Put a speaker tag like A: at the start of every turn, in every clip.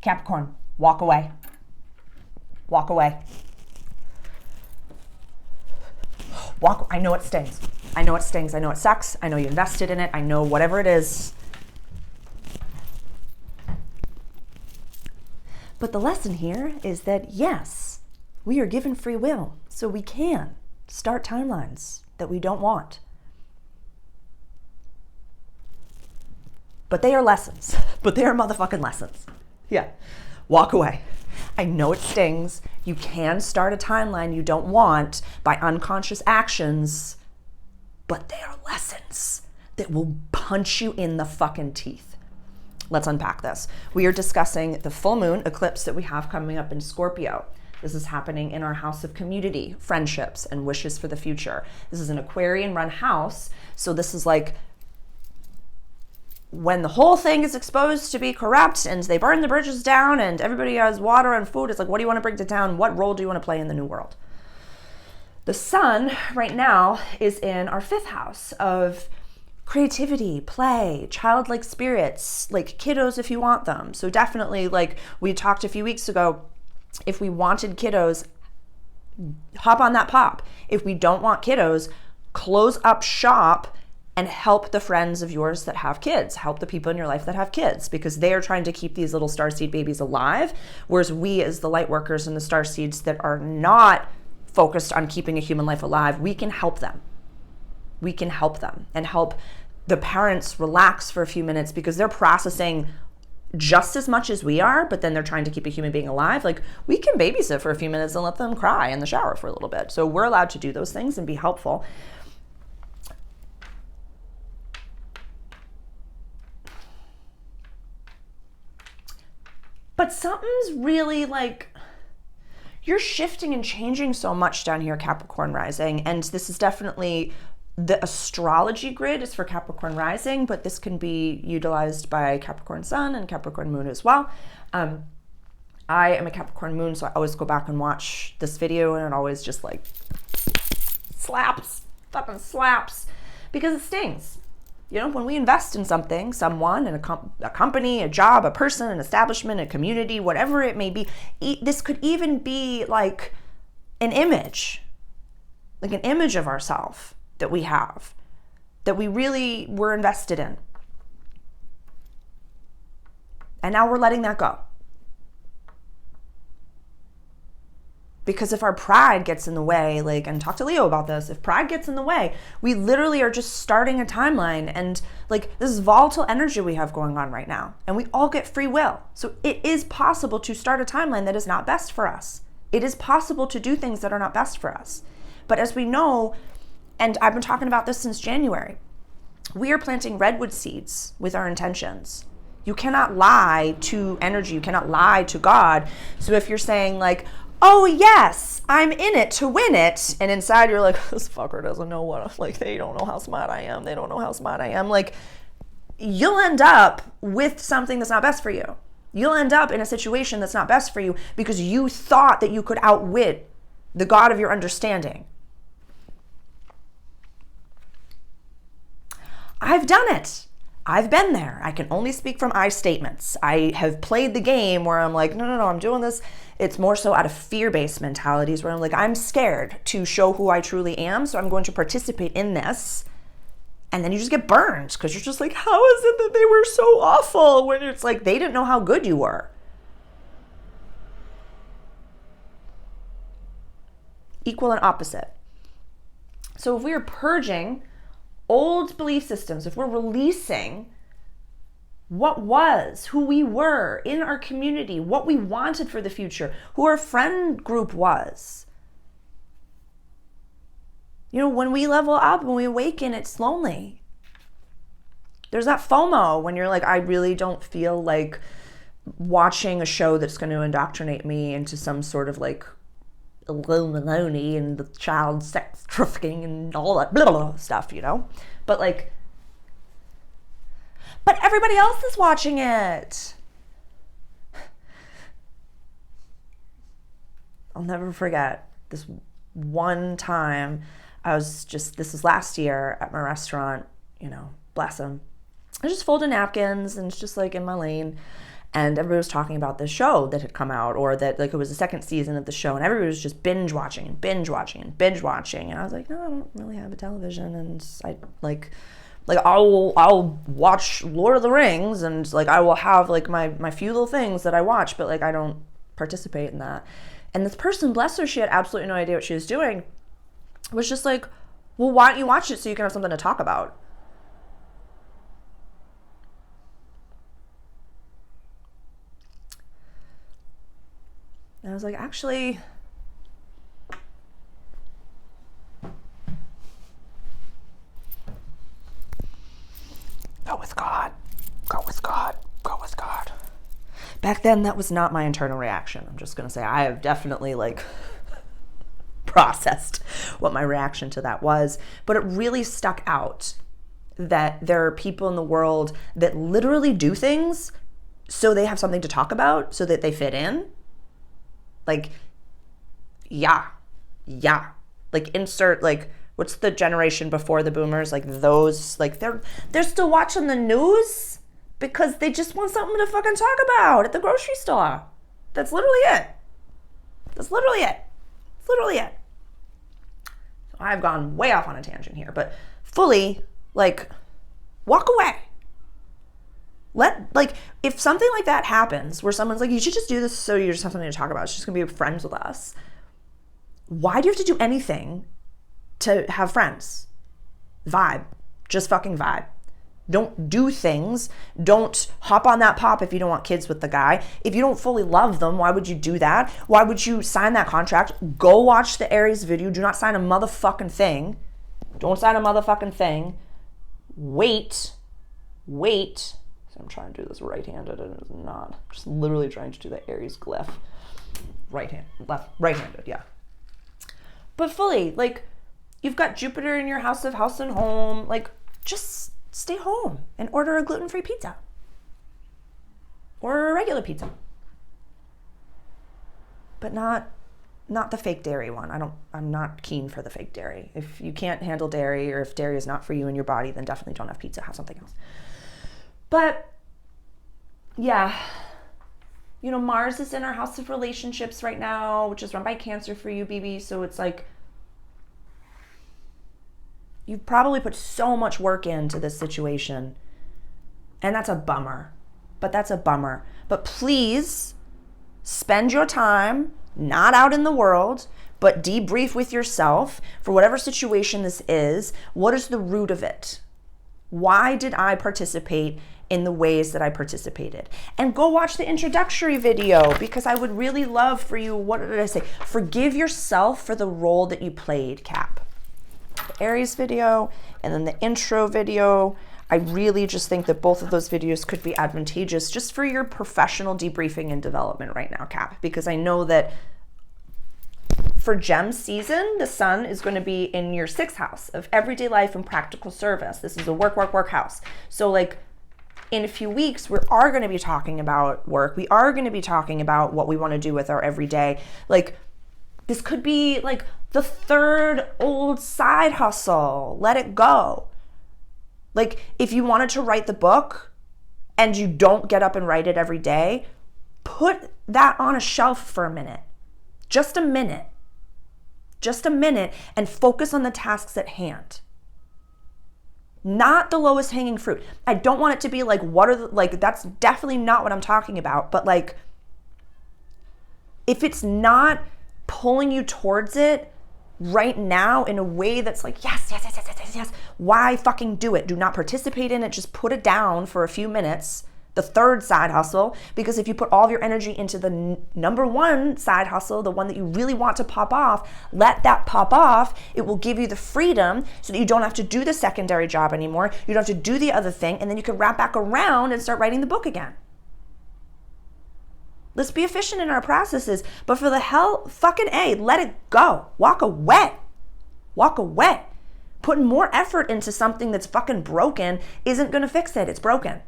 A: Capricorn, walk away. Walk away. I know it stings. I know it stings. I know it sucks. I know you invested in it. I know whatever it is. But the lesson here is that, yes, we are given free will, so we can start timelines that we don't want. But they are lessons. But they are motherfucking lessons. Yeah. Walk away. I know it stings. You can start a timeline you don't want by unconscious actions, but they are lessons that will punch you in the fucking teeth. Let's unpack this. We are discussing the full moon eclipse that we have coming up in Scorpio. This is happening in our house of community, friendships, and wishes for the future. This is an Aquarian run house. So this is like when the whole thing is exposed to be corrupt and they burn the bridges down and everybody has water and food. It's like, what do you want to bring to town? What role do you want to play in the new world? The sun right now is in our 5th house of creativity, play, childlike spirits, like kiddos if you want them. So definitely, like we talked a few weeks ago, if we wanted kiddos, hop on that pop. If we don't want kiddos, close up shop and help the friends of yours that have kids. Help the people in your life that have kids, because they are trying to keep these little starseed babies alive. Whereas we as the light workers and the starseeds that are not focused on keeping a human life alive, we can help them. We can help them and help the parents relax for a few minutes, because they're processing just as much as we are, but then they're trying to keep a human being alive. Like, we can babysit for a few minutes and let them cry in the shower for a little bit. So we're allowed to do those things and be helpful. But something's really like, you're shifting and changing so much down here, Capricorn rising. And this is definitely, the astrology grid is for Capricorn rising, but this can be utilized by Capricorn sun and Capricorn moon as well. I am a Capricorn moon, so I always go back and watch this video and it always just like slaps, fucking slaps, because it stings. You know, when we invest in something, someone, in a company, a job, a person, an establishment, a community, whatever it may be, this could even be like an image of ourselves that we have, that we really were invested in. And now we're letting that go. Because if our pride gets in the way, like, and talk to Leo about this, if pride gets in the way, we literally are just starting a timeline, and like, this is volatile energy we have going on right now, and we all get free will. So it is possible to start a timeline that is not best for us. It is possible to do things that are not best for us. But as we know, and I've been talking about this since January, we are planting redwood seeds with our intentions. You cannot lie to energy. You cannot lie to God. So if you're saying like, oh yes, I'm in it to win it, and inside you're like, this fucker doesn't know what, like, they don't know how smart I am. They don't know how smart I am. Like, you'll end up with something that's not best for you. You'll end up in a situation that's not best for you because you thought that you could outwit the God of your understanding. I've done it. I've been there. I can only speak from I statements. I have played the game where I'm like, no, I'm doing this. It's more so out of fear-based mentalities where I'm like, I'm scared to show who I truly am, so I'm going to participate in this. And then you just get burned because you're just like, how is it that they were so awful? When it's like, they didn't know how good you were. Equal and opposite. So if we are purging old belief systems, if we're releasing what was, who we were in our community, what we wanted for the future, who our friend group was. You know, when we level up, when we awaken, it's lonely. There's that FOMO when you're like, I really don't feel like watching a show that's going to indoctrinate me into some sort of like Illuminati and the child sex trafficking and all that blah, blah, blah stuff, you know? But like, but everybody else is watching it. I'll never forget this one time. This was last year at my restaurant, you know, bless them. I just folded napkins and it's just like in my lane. And everybody was talking about this show that had come out, or that like it was the second season of the show, and everybody was just binge watching and binge watching and binge watching. And I was like, no, I don't really have a television, and I like I'll watch Lord of the Rings, and like I will have like my few little things that I watch, but like I don't participate in that. And this person, bless her, she had absolutely no idea what she was doing, was just like, well, why don't you watch it so you can have something to talk about? And I was like, actually, go with God. Go with God. Go with God. Back then, that was not my internal reaction. I'm just going to say I have definitely like processed what my reaction to that was. But it really stuck out that there are people in the world that literally do things so they have something to talk about, so that they fit in. Like, yeah. Like, insert, like, what's the generation before the boomers? Like, those, like, they're still watching the news because they just want something to fucking talk about at the grocery store. That's literally it. So I've gone way off on a tangent here, but fully, like, walk away. If something like that happens where someone's like, you should just do this so you just have something to talk about, it's just gonna be friends with us. Why do you have to do anything to have friends? Vibe. Just fucking vibe. Don't do things. Don't hop on that pop if you don't want kids with the guy. If you don't fully love them, why would you do that? Why would you sign that contract? Go watch the Aries video. Do not sign a motherfucking thing. Don't sign a motherfucking thing. Wait. I'm trying to do this right-handed and it's not. I'm just literally trying to do the Aries glyph. Right-handed, yeah. But fully, like, you've got Jupiter in your house of house and home. Like, just stay home and order a gluten-free pizza. Or a regular pizza. But not the fake dairy one. I'm not keen for the fake dairy. If you can't handle dairy, or if dairy is not for you in your body, then definitely don't have pizza, have something else. But yeah, you know, Mars is in our house of relationships right now, which is run by Cancer for you, BB. So it's like, you've probably put so much work into this situation, and that's a bummer. But please spend your time not out in the world, but debrief with yourself for whatever situation this is. What is the root of it? Why did I participate in the ways that I participated? And go watch the introductory video, because I would really love for you, what did I say? Forgive yourself for the role that you played, Cap. The Aries video and then the intro video. I really just think that both of those videos could be advantageous just for your professional debriefing and development right now, Cap, because I know that for Gem season, the sun is going to be in your 6th house of everyday life and practical service. This is a work house. So like in a few weeks, we are going to be talking about work. We are going to be talking about what we want to do with our everyday. Like, this could be like the 3rd old side hustle. Let it go. Like, if you wanted to write the book and you don't get up and write it every day, put that on a shelf for a minute. Just a minute, and focus on the tasks at hand. Not the lowest hanging fruit. I don't want it to be like, that's definitely not what I'm talking about. But like, if it's not pulling you towards it right now in a way that's like, yes, why fucking do it? Do not participate in it. Just put it down for a few minutes. The 3rd side hustle, because if you put all of your energy into the number 1 side hustle, the one that you really want to pop off, let that pop off. It will give you the freedom so that you don't have to do the secondary job anymore. You don't have to do the other thing, and then you can wrap back around and start writing the book again. Let's be efficient in our processes, but for the hell, fucking A, let it go. Walk away. Putting more effort into something that's fucking broken isn't gonna fix it. It's broken.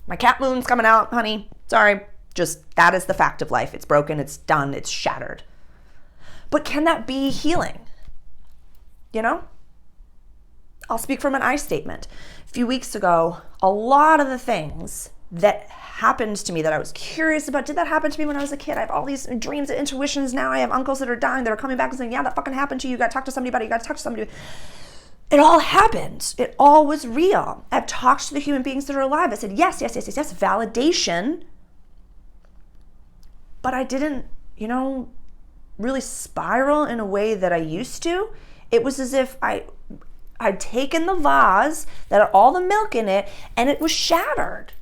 A: My cat moon's coming out, honey. Sorry. Just, that is the fact of life. It's broken, it's done, it's shattered. But can that be healing? You know? I'll speak from an I statement. few weeks ago, a lot of the things that happened to me that I was curious about, did that happen to me when I was a kid? I have all these dreams and intuitions now. I have uncles that are dying that are coming back and saying, yeah, that fucking happened to you. You got to talk to somebody about it. You got to talk to somebody. It all happened. It all was real. I've talked to the human beings that are alive. I said, yes, validation. But I didn't, really spiral in a way that I used to. It was as if I'd taken the vase that had all the milk in it and it was shattered.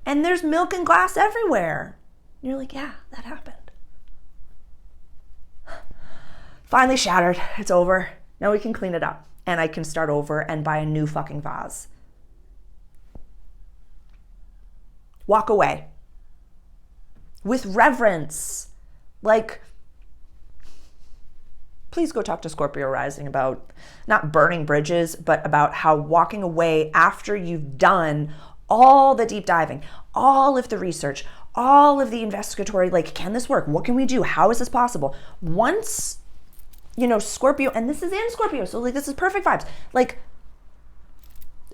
A: And there's milk and glass everywhere. And you're like, yeah, that happened. Finally shattered. It's over. Now we can clean it up. And I can start over and buy a new fucking vase. Walk away. With reverence. Like, please go talk to Scorpio rising about not burning bridges, but about how walking away after you've done all the deep diving, all of the research, all of the investigatory, like, can this work? What can we do? How is this possible? Once, Scorpio, and this is in Scorpio, so like this is perfect vibes. Like,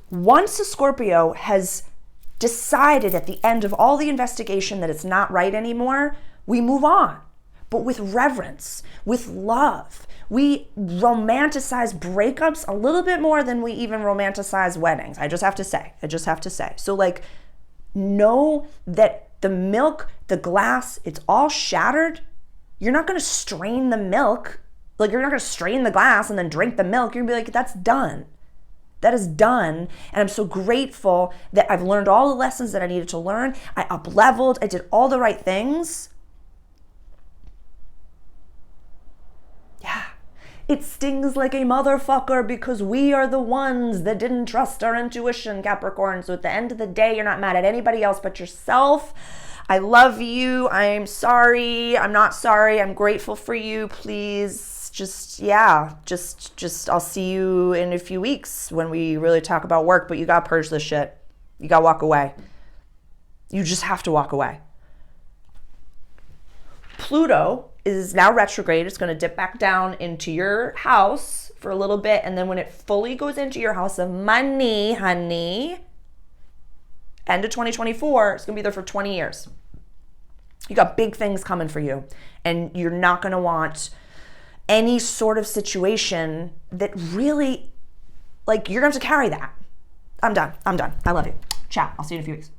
A: once a Scorpio has decided at the end of all the investigation that it's not right anymore, we move on. But with reverence, with love. We romanticize breakups a little bit more than we even romanticize weddings. I just have to say. So like, know that the milk, the glass, it's all shattered. You're not going to strain the milk. Like, you're not going to strain the glass and then drink the milk. You're going to be like, that's done. That is done. And I'm so grateful that I've learned all the lessons that I needed to learn. I up-leveled. I did all the right things. Yeah. It stings like a motherfucker because we are the ones that didn't trust our intuition, Capricorn. So at the end of the day, you're not mad at anybody else but yourself. I love you. I'm sorry. I'm not sorry. I'm grateful for you. Please just I'll see you in a few weeks when we really talk about work, but you got to purge this shit. You got to walk away. You just have to walk away. Pluto is now retrograde. It's going to dip back down into your house for a little bit. And then when it fully goes into your house of money, honey, end of 2024, it's going to be there for 20 years. You got big things coming for you. And you're not going to want any sort of situation that really, like, you're going to have to carry that. I'm done. I love you. Ciao. I'll see you in a few weeks.